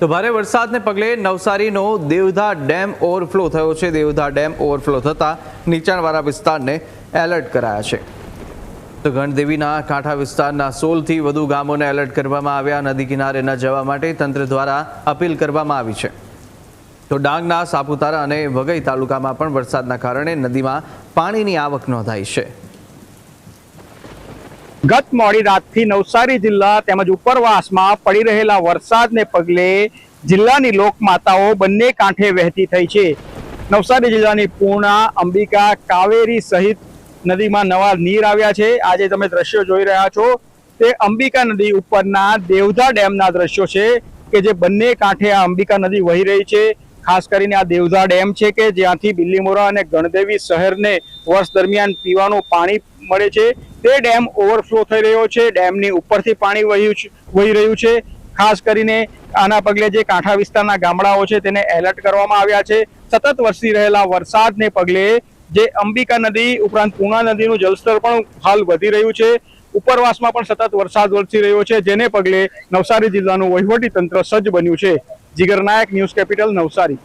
તો ભારે વરસાદને પગલે નવસારીનો દેવધા ડેમ ઓવરફ્લો થયો છે। દેવધા ડેમ ઓવરફ્લો થતાં નીચાણવાળા વિસ્તારને એલર્ટ કરાયા છે। તો ગણદેવીના કાંઠા વિસ્તારના 16થી વધુ ગામોને એલર્ટ કરવામાં આવ્યા। નદી કિનારે ન જવા માટે તંત્ર દ્વારા અપીલ કરવામાં આવી છે। તો ડાંગના સાપુતારા અને વઘઈ તાલુકામાં પણ વરસાદના કારણે નદીમાં પાણીની આવક નોંધાઈ છે। ગત મોડી રાતથી નવસારી જિલ્લા તેમજ ઉપરવાસમાં પડી રહેલા વરસાદને પગલે જિલ્લાની લોકમાતાઓ બંને કાંઠે વહેતી થઈ છે। નવસારી જિલ્લાની પૂર્ણા, અંબિકા, કાવેરી સહિત નદીમાં નવા નીર આવ્યા છે। આજે તમે દ્રશ્યો જોઈ રહ્યા છો તે અંબિકા નદી ઉપરના દેવધા ડેમના દ્રશ્યો છે કે જે બંને કાંઠે આ અંબિકા નદી વહી રહી છે। ખાસ કરીને આ દેવધા ડેમ છે કે જ્યાંથી બિલીમોરા અને ગણદેવી શહેરને વર્ષ દરમિયાન પીવાનું પાણી મળે છે। તે ડેમ ઓવરફ્લો થઈ રહ્યો છે। ડેમની ઉપરથી પાણી વહી રહ્યું છે। ખાસ કરીને આના પગલે જે કાંઠા વિસ્તારના ગામડાઓ છે તેને એલર્ટ કરવામાં આવ્યા છે। સતત વરસી રહેલા વરસાદને પગલે જે અંબિકા નદી ઉપરાંત પૂર્ણા નદીનું જળસ્તર પણ હાલ વધી રહ્યું છે। ઉપરવાસમાં પણ સતત વરસાદ વરસી રહ્યો છે, જેને પગલે નવસારી જિલ્લાનું વહીવટી તંત્ર સજ્જ બન્યું છે। જીગર નાયક, ન્યૂઝ કેપિટલ, નવસારી।